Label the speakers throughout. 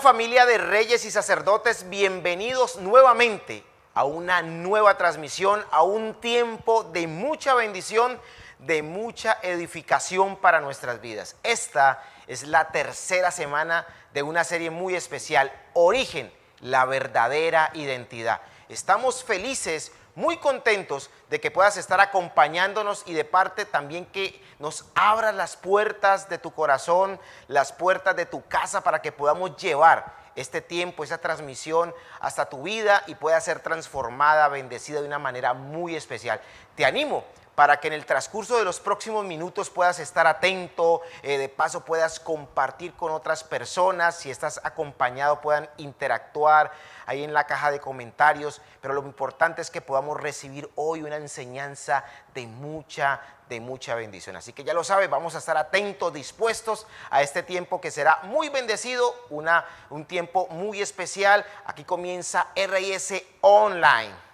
Speaker 1: familia de reyes y sacerdotes, bienvenidos nuevamente a una nueva transmisión, a un tiempo de mucha bendición, de mucha edificación para nuestras vidas. Esta es la tercera semana de una serie muy especial, Origen, la verdadera identidad. Estamos felices, muy contentos de que puedas estar acompañándonos y de parte también que nos abras las puertas de tu corazón, las puertas de tu casa para que podamos llevar este tiempo, esa transmisión hasta tu vida y pueda ser transformada, bendecida de una manera muy especial. Te animo para que en el transcurso de los próximos minutos puedas estar atento, de paso puedas compartir con otras personas, si estás acompañado puedan interactuar ahí en la caja de comentarios, pero lo importante es que podamos recibir hoy una enseñanza de mucha bendición. Así que ya lo sabes, vamos a estar atentos, dispuestos a este tiempo que será muy bendecido, un tiempo muy especial. Aquí comienza RS Online.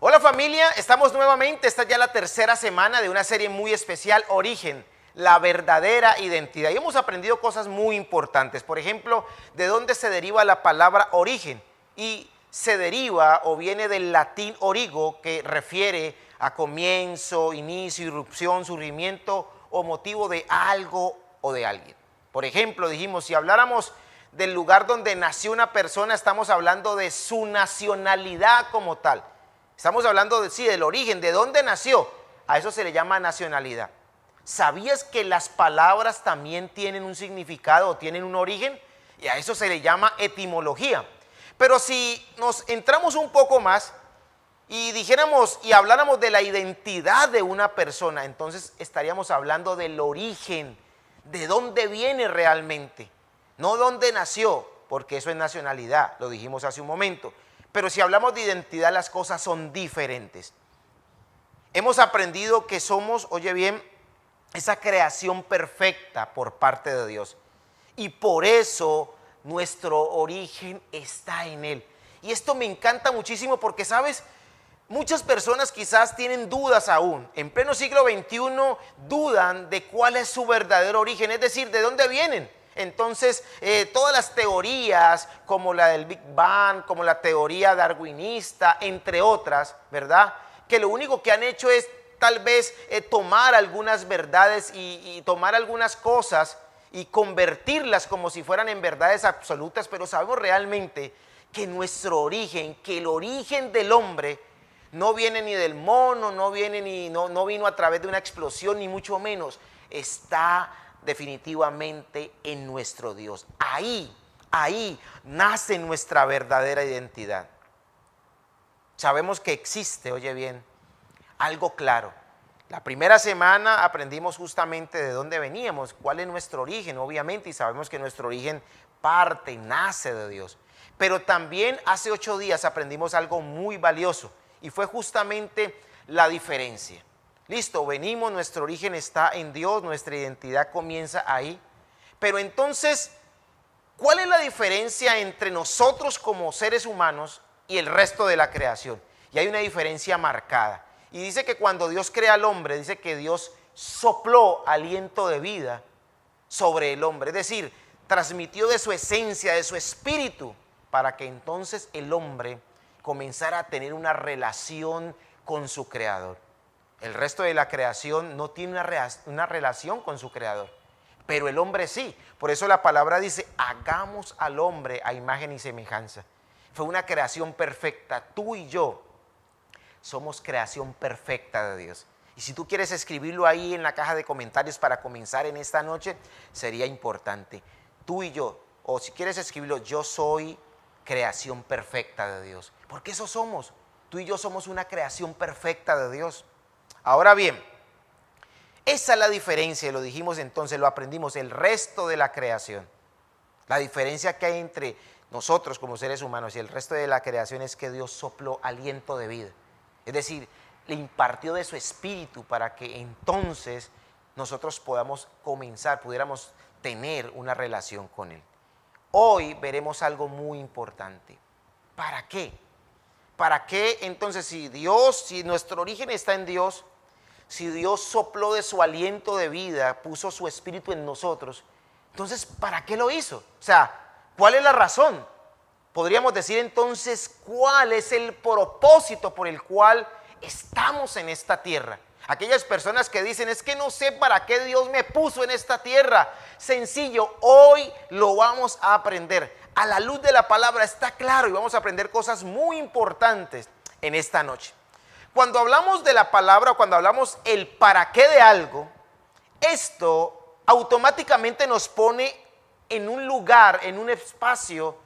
Speaker 1: Hola familia, estamos nuevamente, esta es ya la tercera semana de una serie muy especial, Origen, la verdadera identidad. Y hemos aprendido cosas muy importantes, por ejemplo, de dónde se deriva la palabra origen. Y se deriva o viene del latín origo, que refiere a comienzo, inicio, irrupción, surgimiento o motivo de algo o de alguien. Por ejemplo, dijimos, si habláramos del lugar donde nació una persona, estamos hablando de su nacionalidad como tal. Estamos hablando del origen, de dónde nació. A eso se le llama nacionalidad. ¿Sabías que las palabras también tienen un significado o tienen un origen? Y a eso se le llama etimología. Pero si nos entramos un poco más y dijéramos y habláramos de la identidad de una persona, entonces estaríamos hablando del origen, de dónde viene realmente, no dónde nació, porque eso es nacionalidad, lo dijimos hace un momento. Pero si hablamos de identidad, las cosas son diferentes. Hemos aprendido que somos, oye bien, esa creación perfecta por parte de Dios. Y por eso nuestro origen está en Él. Y esto me encanta muchísimo porque, ¿sabes? Muchas personas quizás tienen dudas aún. En pleno siglo XXI dudan de cuál es su verdadero origen, es decir, de dónde vienen. Entonces, todas las teorías, como la del Big Bang, como la teoría darwinista, entre otras, ¿verdad? Que lo único que han hecho es tal vez tomar algunas verdades y tomar algunas cosas y convertirlas como si fueran en verdades absolutas, pero sabemos realmente que nuestro origen, que el origen del hombre no viene ni del mono, no vino a través de una explosión, ni mucho menos, está definitivamente en nuestro Dios. Ahí nace nuestra verdadera identidad. Sabemos que existe, oye bien, algo claro. La primera semana aprendimos justamente de dónde veníamos, cuál es nuestro origen, obviamente, y sabemos que nuestro origen nace de Dios. Pero también hace 8 días aprendimos algo muy valioso, y fue justamente la diferencia. Listo, venimos, nuestro origen está en Dios, nuestra identidad comienza ahí. Pero entonces, ¿cuál es la diferencia entre nosotros como seres humanos y el resto de la creación? Y hay una diferencia marcada. Y dice que cuando Dios crea al hombre, dice que Dios sopló aliento de vida sobre el hombre. Es decir, transmitió de su esencia, de su espíritu, para que entonces el hombre comenzara a tener una relación con su creador. El resto de la creación no tiene una relación con su creador, pero el hombre sí. Por eso la palabra dice, hagamos al hombre a imagen y semejanza. Fue una creación perfecta. Tú y yo somos creación perfecta de Dios. Y si tú quieres escribirlo ahí en la caja de comentarios para comenzar en esta noche, sería importante. Tú y yo, o si quieres escribirlo, yo soy creación perfecta de Dios. Porque eso somos. Tú y yo somos una creación perfecta de Dios. Ahora bien, esa es la diferencia, lo dijimos entonces, lo aprendimos, el resto de la creación. La diferencia que hay entre nosotros como seres humanos y el resto de la creación es que Dios sopló aliento de vida. Es decir, le impartió de su espíritu para que entonces nosotros pudiéramos tener una relación con Él. Hoy veremos algo muy importante. ¿Para qué? ¿Para qué entonces si nuestro origen está en Dios, si Dios sopló de su aliento de vida, puso su espíritu en nosotros, entonces ¿para qué lo hizo? O sea, ¿cuál es la razón? Podríamos decir entonces, ¿cuál es el propósito por el cual estamos en esta tierra? Aquellas personas que dicen, es que no sé para qué Dios me puso en esta tierra. Sencillo, hoy lo vamos a aprender. A la luz de la palabra está claro y vamos a aprender cosas muy importantes en esta noche. Cuando hablamos de la palabra, cuando hablamos el para qué de algo, esto automáticamente nos pone en un lugar, en un espacio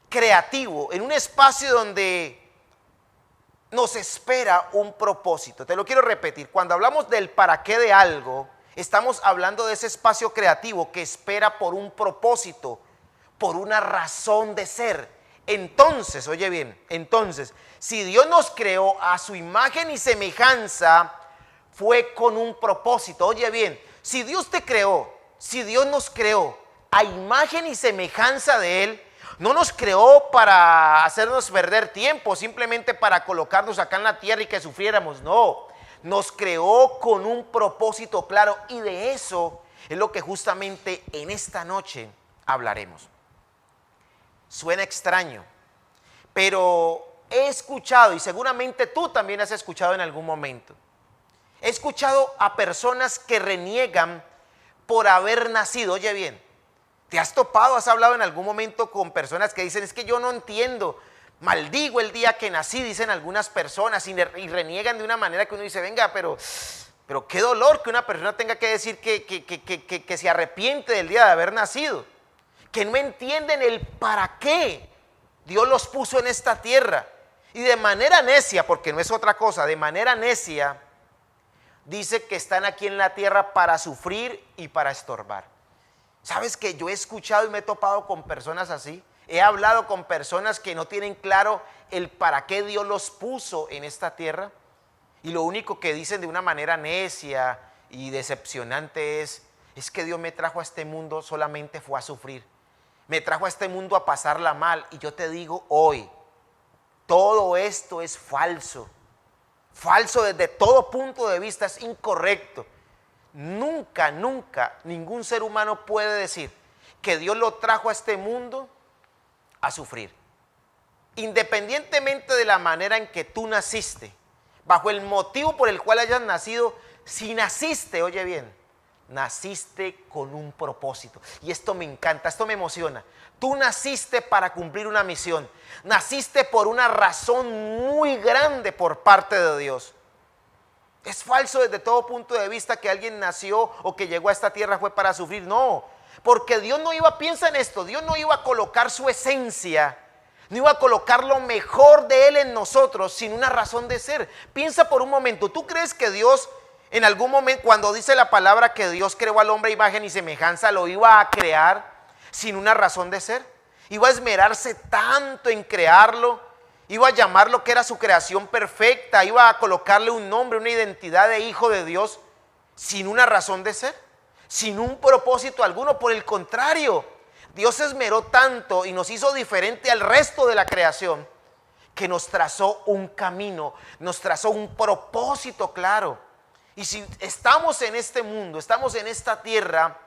Speaker 1: creativo, en un espacio donde nos espera un propósito. Te lo quiero repetir, cuando hablamos del para qué de algo, estamos hablando de ese espacio creativo que espera por un propósito, por una razón de ser. Entonces, oye bien, entonces, si Dios nos creó a su imagen y semejanza, fue con un propósito. Oye bien, si Dios te creó, si Dios nos creó a imagen y semejanza de Él, no nos creó para hacernos perder tiempo, simplemente para colocarnos acá en la tierra y que sufriéramos. No, nos creó con un propósito claro y de eso es lo que justamente en esta noche hablaremos. Suena extraño, pero he escuchado y seguramente tú también has escuchado en algún momento. He escuchado a personas que reniegan por haber nacido. Oye bien, ¿te has topado, has hablado en algún momento con personas que dicen, es que yo no entiendo, maldigo el día que nací, dicen algunas personas, y reniegan de una manera que uno dice, venga, pero qué dolor que una persona tenga que decir que se arrepiente del día de haber nacido, que no entienden el para qué Dios los puso en esta tierra. Y de manera necia, porque no es otra cosa, de manera necia, dice que están aquí en la tierra para sufrir y para estorbar. ¿Sabes que yo he escuchado y me he topado con personas así? He hablado con personas que no tienen claro el para qué Dios los puso en esta tierra. Y lo único que dicen de una manera necia y decepcionante es que Dios me trajo a este mundo solamente fue a sufrir. Me trajo a este mundo a pasarla mal. Y yo te digo hoy, todo esto es falso. Falso desde todo punto de vista, es incorrecto. Nunca, nunca, ningún ser humano puede decir que Dios lo trajo a este mundo a sufrir. Independientemente de la manera en que tú naciste, bajo el motivo por el cual hayas nacido, si naciste, oye bien, naciste con un propósito. Y esto me encanta, esto me emociona. Tú naciste para cumplir una misión. Naciste por una razón muy grande por parte de Dios. Es falso desde todo punto de vista que alguien nació o que llegó a esta tierra fue para sufrir. No, porque Dios no iba, piensa en esto, Dios no iba a colocar su esencia, no iba a colocar lo mejor de Él en nosotros sin una razón de ser. Piensa por un momento, ¿tú crees que Dios en algún momento, cuando dice la palabra que Dios creó al hombre a imagen y semejanza, lo iba a crear sin una razón de ser? Iba a esmerarse tanto en crearlo, iba a llamarlo que era su creación perfecta, iba a colocarle un nombre, una identidad de hijo de Dios sin una razón de ser, sin un propósito alguno. Por el contrario, Dios se esmeró tanto y nos hizo diferente al resto de la creación que nos trazó un camino, nos trazó un propósito claro. Y si estamos en este mundo, estamos en esta tierra,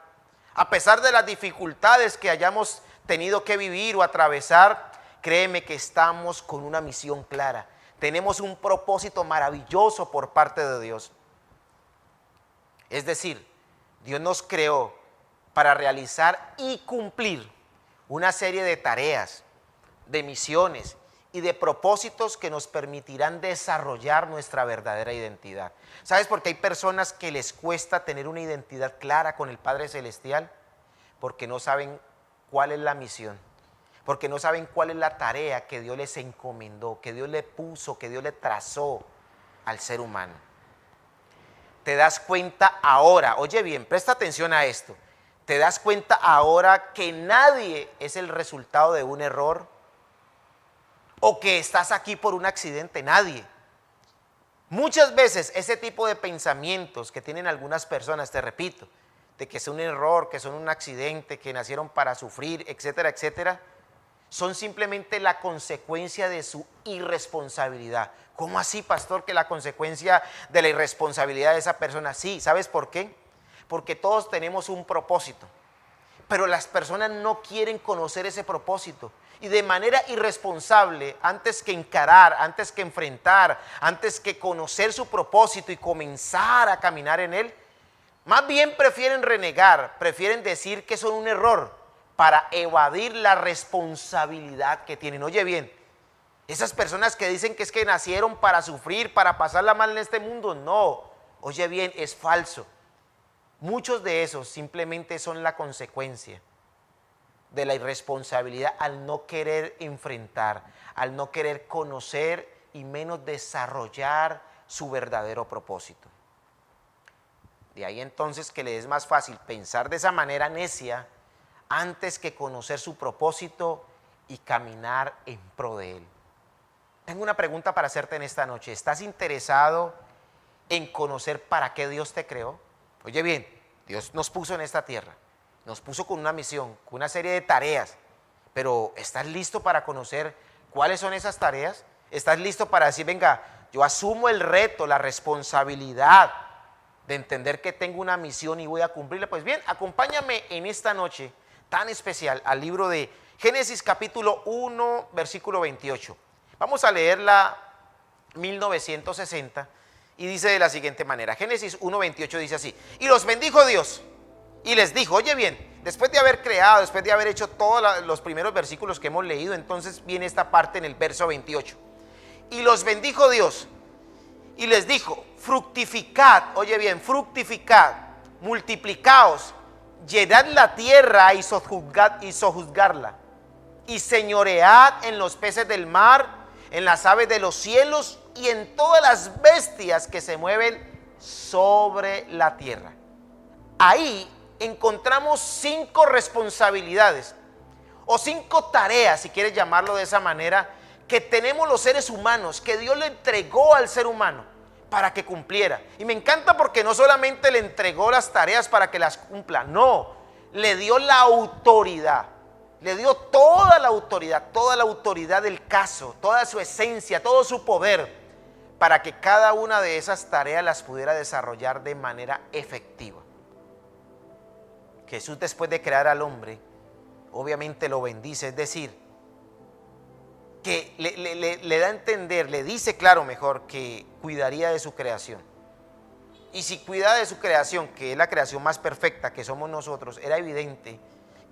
Speaker 1: a pesar de las dificultades que hayamos tenido que vivir o atravesar, créeme que estamos con una misión clara. Tenemos un propósito maravilloso por parte de Dios. Es decir, Dios nos creó para realizar y cumplir una serie de tareas, de misiones y de propósitos que nos permitirán desarrollar nuestra verdadera identidad. ¿Sabes por qué hay personas que les cuesta tener una identidad clara con el Padre Celestial? Porque no saben cuál es la misión, porque no saben cuál es la tarea que Dios les encomendó, que Dios le puso, que Dios le trazó al ser humano. Te das cuenta ahora, oye bien, presta atención a esto, te das cuenta ahora que nadie es el resultado de un error o que estás aquí por un accidente, nadie. Muchas veces ese tipo de pensamientos que tienen algunas personas, te repito, de que es un error, que son un accidente, que nacieron para sufrir, etcétera, etcétera, son simplemente la consecuencia de su irresponsabilidad. ¿Cómo así, pastor, que la consecuencia de la irresponsabilidad de esa persona? Sí, ¿sabes por qué? Porque todos tenemos un propósito, pero las personas no quieren conocer ese propósito. Y de manera irresponsable, antes que encarar, antes que enfrentar, antes que conocer su propósito y comenzar a caminar en él, más bien prefieren renegar, prefieren decir que son un error para evadir la responsabilidad que tienen. Oye bien, esas personas que dicen que es que nacieron para sufrir, para pasarla mal en este mundo, no. Oye bien, es falso. Muchos de esos simplemente son la consecuencia de la irresponsabilidad al no querer enfrentar, al no querer conocer y menos desarrollar su verdadero propósito. De ahí entonces que le es más fácil pensar de esa manera necia antes que conocer su propósito y caminar en pro de él. Tengo una pregunta para hacerte en esta noche. ¿Estás interesado en conocer para qué Dios te creó? Oye bien, Dios nos puso en esta tierra, nos puso con una misión, con una serie de tareas, pero ¿estás listo para conocer cuáles son esas tareas? ¿Estás listo para decir, venga, yo asumo el reto, la responsabilidad de entender que tengo una misión y voy a cumplirla? Pues bien, acompáñame en esta noche tan especial al libro de Génesis capítulo 1, versículo 28. Vamos a leerla 1960 y dice de la siguiente manera. Génesis 1, 28 dice así: y los bendijo Dios y les dijo, oye bien, después de haber creado, después de haber hecho todos los primeros versículos que hemos leído, entonces viene esta parte en el verso 28. Y los bendijo Dios y les dijo, fructificad, oye bien, fructificad, multiplicaos, llenad la tierra y sojuzgarla, y señoread en los peces del mar, en las aves de los cielos y en todas las bestias que se mueven sobre la tierra. Ahí encontramos 5 responsabilidades o 5 tareas, si quieres llamarlo de esa manera, que tenemos los seres humanos, que Dios le entregó al ser humano para que cumpliera. Y me encanta porque no solamente le entregó las tareas para que las cumpla, no, le dio la autoridad, le dio toda la autoridad del caso, toda su esencia, todo su poder, para que cada una de esas tareas las pudiera desarrollar de manera efectiva. Jesús, después de crear al hombre, obviamente lo bendice, es decir, que le da a entender, le dice claro mejor, que cuidaría de su creación. Y si cuida de su creación, que es la creación más perfecta que somos nosotros, era evidente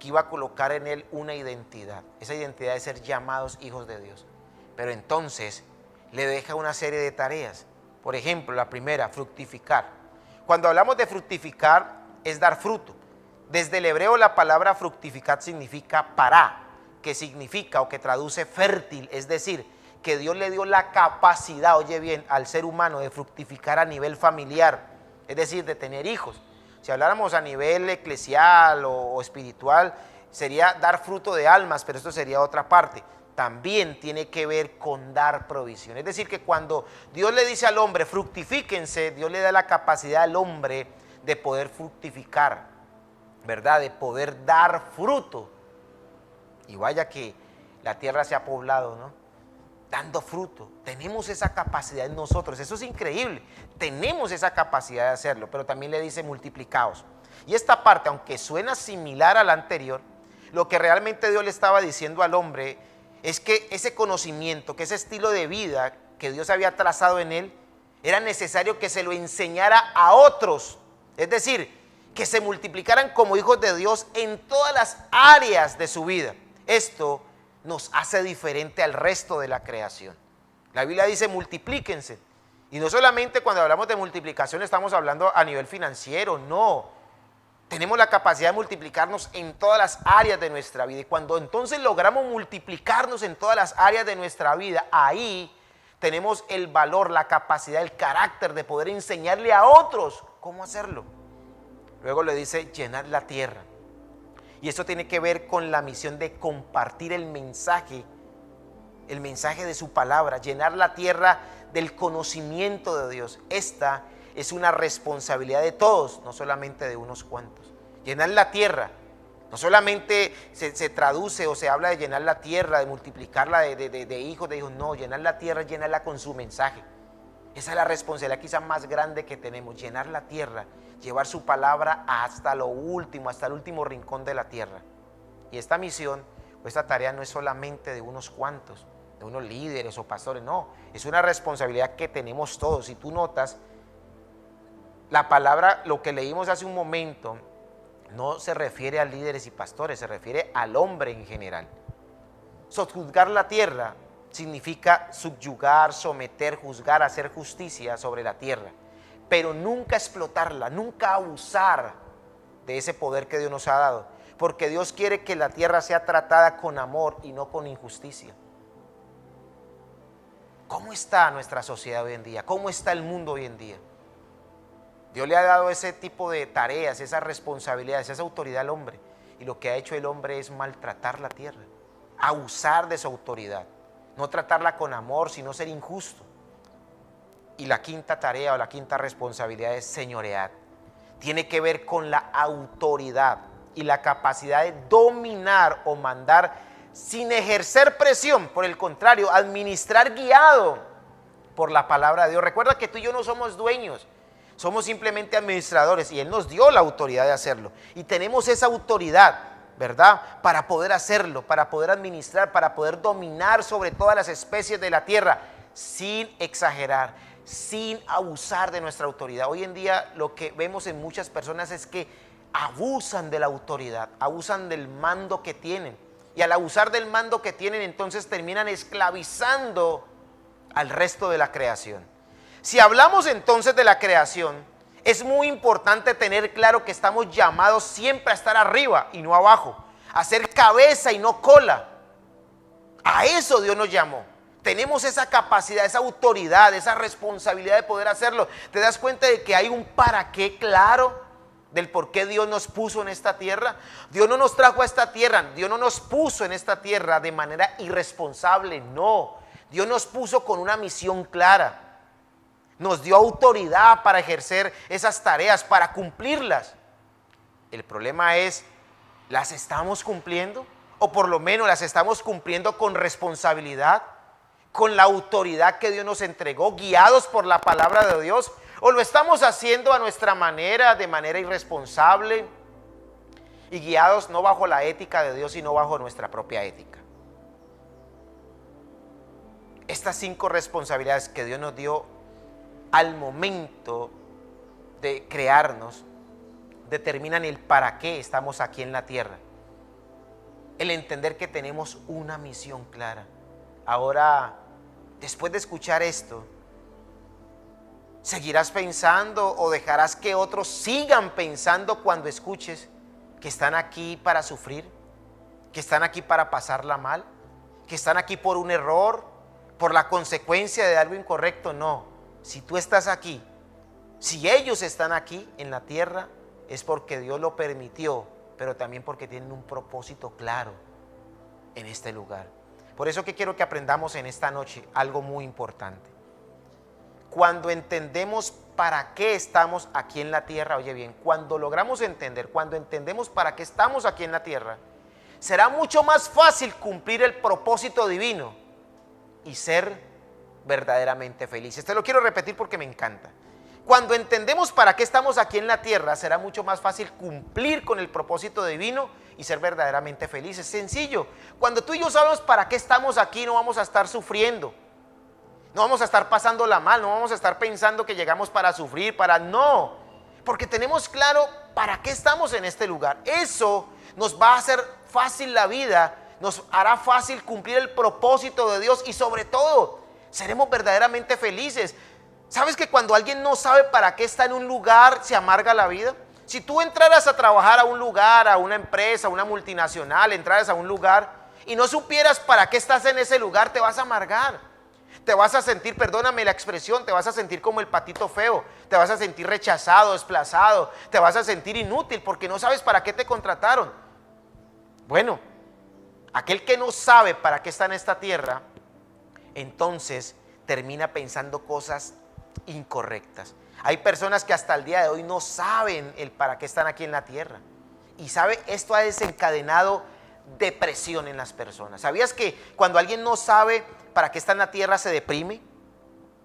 Speaker 1: que iba a colocar en él una identidad. Esa identidad de ser llamados hijos de Dios. Pero entonces le deja una serie de tareas. Por ejemplo, la primera, fructificar. Cuando hablamos de fructificar, es dar fruto. Desde el hebreo la palabra fructificar significa pará, que significa o que traduce fértil, es decir, que Dios le dio la capacidad, oye bien, al ser humano de fructificar a nivel familiar, es decir, de tener hijos. Si habláramos a nivel eclesial o espiritual, sería dar fruto de almas, pero esto sería otra parte. También tiene que ver con dar provisión. Es decir, que cuando Dios le dice al hombre, fructifíquense, Dios le da la capacidad al hombre de poder fructificar, ¿verdad? De poder dar fruto. Y vaya que la tierra se ha poblado, ¿no? Dando fruto. Tenemos esa capacidad en nosotros. Eso es increíble. Tenemos esa capacidad de hacerlo, pero también le dice multiplicaos. Y esta parte, aunque suena similar a la anterior, lo que realmente Dios le estaba diciendo al hombre es que ese conocimiento, que ese estilo de vida que Dios había trazado en él, era necesario que se lo enseñara a otros. Es decir, que se multiplicaran como hijos de Dios en todas las áreas de su vida. Esto nos hace diferente al resto de la creación. La Biblia dice multiplíquense. Y no solamente cuando hablamos de multiplicación estamos hablando a nivel financiero, no. Tenemos la capacidad de multiplicarnos en todas las áreas de nuestra vida. Y cuando entonces logramos multiplicarnos en todas las áreas de nuestra vida, ahí tenemos el valor, la capacidad, el carácter de poder enseñarle a otros cómo hacerlo. Luego le dice llenar la tierra. Y esto tiene que ver con la misión de compartir el mensaje de su palabra, llenar la tierra del conocimiento de Dios. Esta es una responsabilidad de todos, no solamente de unos cuantos. Llenar la tierra. No solamente se traduce o se habla de llenar la tierra, de multiplicarla de hijos, no, llenar la tierra, llenarla con su mensaje. Esa es la responsabilidad quizás más grande que tenemos, llenar la tierra, llevar su palabra hasta lo último, hasta el último rincón de la tierra. Y esta misión, o esta tarea no es solamente de unos cuantos, de unos líderes o pastores, no, es una responsabilidad que tenemos todos. Si tú notas, la palabra, lo que leímos hace un momento, no se refiere a líderes y pastores, se refiere al hombre en general. Sojuzgar la tierra significa subyugar, someter, juzgar, hacer justicia sobre la tierra, pero nunca explotarla, nunca abusar de ese poder que Dios nos ha dado, porque Dios quiere que la tierra sea tratada con amor y no con injusticia. ¿Cómo está nuestra sociedad hoy en día? ¿Cómo está el mundo hoy en día? Dios le ha dado ese tipo de tareas, esas responsabilidades, esa autoridad al hombre. Y lo que ha hecho el hombre es maltratar la tierra, abusar de su autoridad, no tratarla con amor, sino ser injusto. Y la quinta tarea o la quinta responsabilidad es señorear. Tiene que ver con la autoridad y la capacidad de dominar o mandar sin ejercer presión. Por el contrario, administrar guiado por la palabra de Dios. Recuerda que tú y yo no somos dueños. Somos simplemente administradores y Él nos dio la autoridad de hacerlo. Y tenemos esa autoridad, ¿verdad? Para poder hacerlo, para poder administrar, para poder dominar sobre todas las especies de la tierra, sin exagerar, sin abusar de nuestra autoridad. Hoy en día lo que vemos en muchas personas es que abusan de la autoridad, abusan del mando que tienen. Y al abusar del mando que tienen, entonces terminan esclavizando al resto de la creación. Si hablamos entonces de la creación, es muy importante tener claro que estamos llamados siempre a estar arriba y no abajo, a ser cabeza y no cola. A eso Dios nos llamó. Tenemos esa capacidad, esa autoridad, esa responsabilidad de poder hacerlo. ¿Te das cuenta de que hay un para qué claro del por qué Dios nos puso en esta tierra? Dios no nos trajo a esta tierra, Dios no nos puso en esta tierra de manera irresponsable, no. Dios nos puso con una misión clara. Nos dio autoridad para ejercer esas tareas, para cumplirlas. El problema es, ¿las estamos cumpliendo? O por lo menos las estamos cumpliendo con responsabilidad, con la autoridad que Dios nos entregó, guiados por la palabra de Dios. ¿O lo estamos haciendo a nuestra manera, de manera irresponsable y guiados no bajo la ética de Dios, sino bajo nuestra propia ética? Estas 5 responsabilidades que Dios nos dio al momento de crearnos determinan el para qué estamos aquí en la tierra. El entender que tenemos una misión clara. Ahora, después de escuchar esto, ¿seguirás pensando o dejarás que otros sigan pensando cuando escuches que están aquí para sufrir? ¿Que están aquí para pasarla mal? ¿Que están aquí por un error? ¿Por la consecuencia de algo incorrecto? No. Si tú estás aquí, si ellos están aquí en la tierra, es porque Dios lo permitió, pero también porque tienen un propósito claro en este lugar. Por eso que quiero que aprendamos en esta noche algo muy importante. Cuando entendemos para qué estamos aquí en la tierra, oye bien, cuando logramos entender, cuando entendemos para qué estamos aquí en la tierra, será mucho más fácil cumplir el propósito divino y ser verdaderamente felices. Te lo quiero repetir porque me encanta. Cuando entendemos para qué estamos aquí en la tierra, será mucho más fácil cumplir con el propósito divino y ser verdaderamente felices. Sencillo. Cuando tú y yo sabemos para qué estamos aquí, no vamos a estar sufriendo. No vamos a estar pasándola mal, no vamos a estar pensando que llegamos para sufrir, no. Porque tenemos claro para qué estamos en este lugar. Eso nos va a hacer fácil la vida, nos hará fácil cumplir el propósito de Dios y sobre todo, seremos verdaderamente felices. ¿Sabes que cuando alguien no sabe para qué está en un lugar, se amarga la vida? Si tú entraras a trabajar a un lugar, a una empresa, a una multinacional, entraras a un lugar y no supieras para qué estás en ese lugar, te vas a amargar. Te vas a sentir, perdóname la expresión, te vas a sentir como el patito feo, te vas a sentir rechazado, desplazado, te vas a sentir inútil porque no sabes para qué te contrataron. Bueno, aquel que no sabe para qué está en esta tierra, entonces termina pensando cosas incorrectas. Hay personas que hasta el día de hoy no saben el para qué están aquí en la tierra. Y sabe, esto ha desencadenado depresión en las personas. ¿Sabías que cuando alguien no sabe para qué está en la tierra se deprime?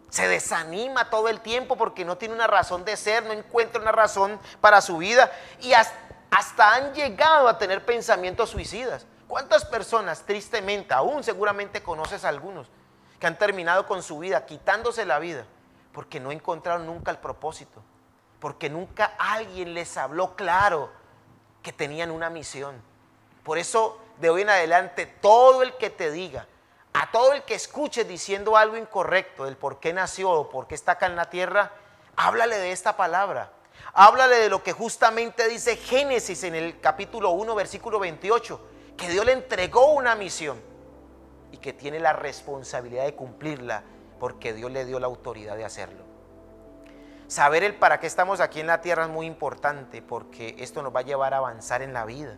Speaker 1: Se desanima todo el tiempo porque no tiene una razón de ser, no encuentra una razón para su vida y hasta han llegado a tener pensamientos suicidas. ¿Cuántas personas, tristemente, aún seguramente conoces a algunos, que han terminado con su vida, quitándose la vida, porque no encontraron nunca el propósito, porque nunca alguien les habló claro que tenían una misión? Por eso, de hoy en adelante, todo el que te diga, a todo el que escuche diciendo algo incorrecto del por qué nació o por qué está acá en la tierra, háblale de esta palabra. Háblale de lo que justamente dice Génesis en el capítulo 1, versículo 28, que Dios le entregó una misión y que tiene la responsabilidad de cumplirla porque Dios le dio la autoridad de hacerlo. Saber el para qué estamos aquí en la tierra es muy importante porque esto nos va a llevar a avanzar en la vida,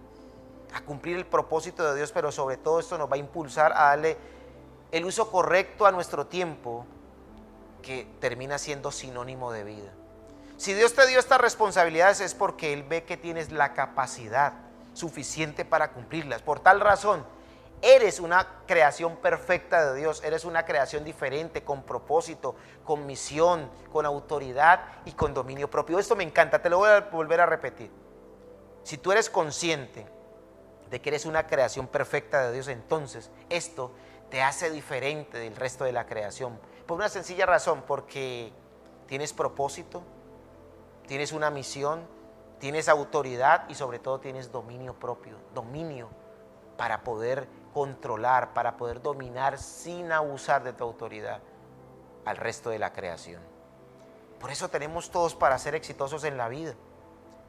Speaker 1: a cumplir el propósito de Dios, pero sobre todo esto nos va a impulsar a darle el uso correcto a nuestro tiempo, que termina siendo sinónimo de vida. Si Dios te dio estas responsabilidades es porque Él ve que tienes la capacidad suficiente para cumplirlas. Por tal razón, eres una creación perfecta de Dios, eres una creación diferente, con propósito, con misión, con autoridad y con dominio propio. Esto me encanta, te lo voy a volver a repetir. Si tú eres consciente de que eres una creación perfecta de Dios, entonces esto te hace diferente del resto de la creación. Por una sencilla razón, porque tienes propósito, tienes una misión, tienes autoridad y sobre todo tienes dominio propio, dominio para poder controlar, para poder dominar sin abusar de tu autoridad al resto de la creación. Por eso tenemos todos para ser exitosos en la vida,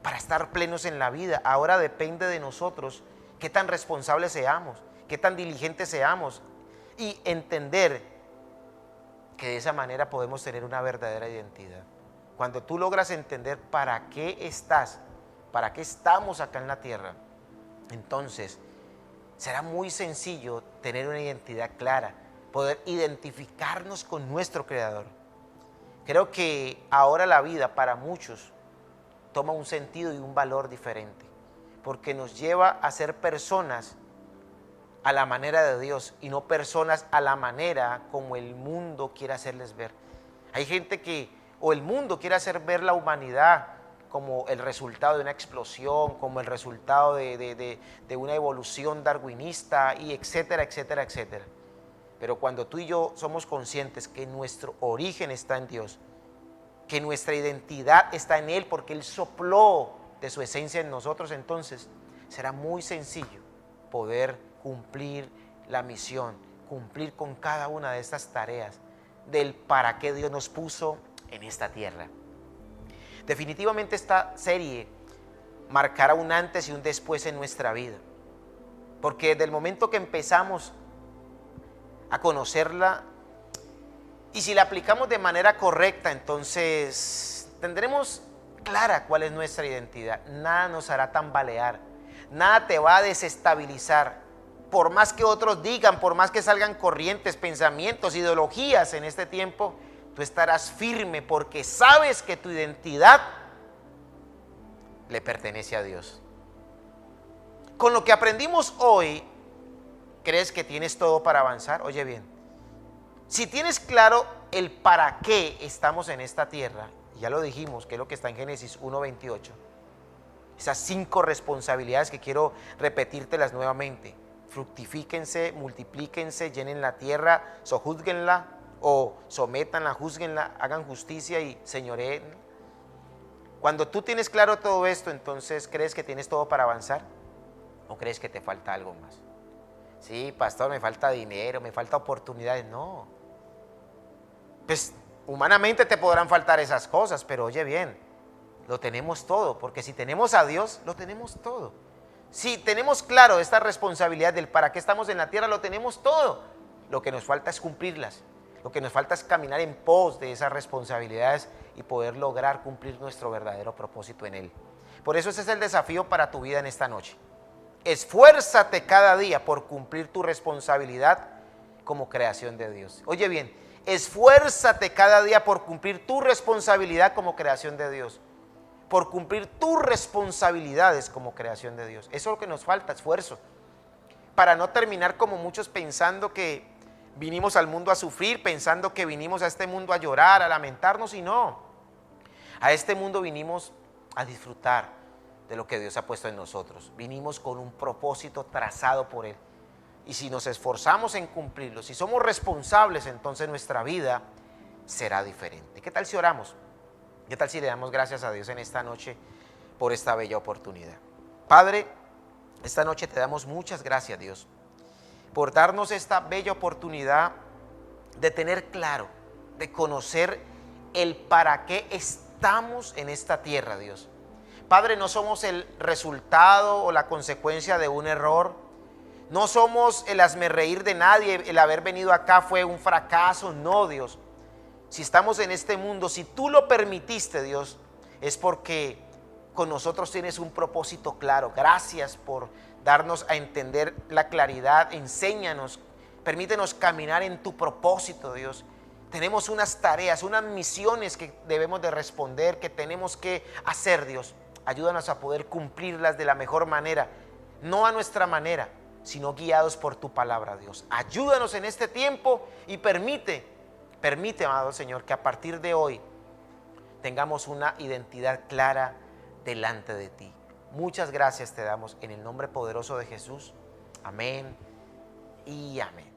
Speaker 1: para estar plenos en la vida. Ahora depende de nosotros qué tan responsables seamos, qué tan diligentes seamos y entender que de esa manera podemos tener una verdadera identidad. Cuando tú logras entender para qué estás, para qué estamos acá en la tierra, entonces será muy sencillo tener una identidad clara, poder identificarnos con nuestro Creador. Creo que ahora la vida para muchos toma un sentido y un valor diferente, porque nos lleva a ser personas a la manera de Dios y no personas a la manera como el mundo quiere hacerles ver. Hay gente que, o el mundo quiere hacer ver la humanidad como el resultado de una explosión, como el resultado de una evolución darwinista y etcétera, etcétera, etcétera. Pero cuando tú y yo somos conscientes que nuestro origen está en Dios, que nuestra identidad está en Él porque Él sopló de su esencia en nosotros, entonces será muy sencillo poder cumplir la misión, cumplir con cada una de estas tareas del para qué Dios nos puso en esta tierra. Definitivamente esta serie marcará un antes y un después en nuestra vida, porque desde el momento que empezamos a conocerla y si la aplicamos de manera correcta, entonces tendremos clara cuál es nuestra identidad. Nada nos hará tambalear, nada te va a desestabilizar. Por más que otros digan, por más que salgan corrientes, pensamientos, ideologías en este tiempo, tú estarás firme porque sabes que tu identidad le pertenece a Dios. Con lo que aprendimos hoy, ¿crees que tienes todo para avanzar? Oye bien, si tienes claro el para qué estamos en esta tierra, ya lo dijimos, que es lo que está en Génesis 1:28, esas 5 responsabilidades que quiero repetírtelas nuevamente: fructifíquense, multiplíquense, llenen la tierra, sojúzguenla o sométanla, júzguenla, hagan justicia y señoreen. Cuando tú tienes claro todo esto, entonces ¿crees que tienes todo para avanzar? ¿O crees que te falta algo más? Sí, pastor, me falta dinero, me falta oportunidades. No. Pues humanamente te podrán faltar esas cosas, pero oye bien, lo tenemos todo, porque si tenemos a Dios, lo tenemos todo. Si tenemos claro esta responsabilidad del para qué estamos en la tierra, lo tenemos todo. Lo que nos falta es cumplirlas. Lo que nos falta es caminar en pos de esas responsabilidades y poder lograr cumplir nuestro verdadero propósito en Él. Por eso ese es el desafío para tu vida en esta noche. Esfuérzate cada día por cumplir tu responsabilidad como creación de Dios. Oye bien, esfuérzate cada día por cumplir tu responsabilidad como creación de Dios. por cumplir tus responsabilidades como creación de Dios. Eso es lo que nos falta, esfuerzo. Para no terminar como muchos pensando que vinimos al mundo a sufrir, pensando que vinimos a este mundo a llorar, a lamentarnos, y no. A este mundo vinimos a disfrutar de lo que Dios ha puesto en nosotros. Vinimos con un propósito trazado por Él. Y si nos esforzamos en cumplirlo, si somos responsables, entonces nuestra vida será diferente. ¿Qué tal si oramos? ¿Qué tal si le damos gracias a Dios en esta noche por esta bella oportunidad? Padre, esta noche te damos muchas gracias, Dios, por darnos esta bella oportunidad de tener claro, de conocer el para qué estamos en esta tierra, Dios. Padre, no somos el resultado o la consecuencia de un error. No somos el hazmerreír de nadie, el haber venido acá fue un fracaso. No, Dios. Si estamos en este mundo, si tú lo permitiste, Dios, es porque con nosotros tienes un propósito claro. Gracias por darnos a entender la claridad. Enséñanos, permítenos caminar en tu propósito, Dios. Tenemos unas tareas, unas misiones que debemos de responder, que tenemos que hacer, Dios. Ayúdanos a poder cumplirlas de la mejor manera, no a nuestra manera, sino guiados por tu palabra, Dios. Ayúdanos en este tiempo y permite, amado Señor, que a partir de hoy tengamos una identidad clara delante de ti. Muchas gracias te damos en el nombre poderoso de Jesús. Amén y amén.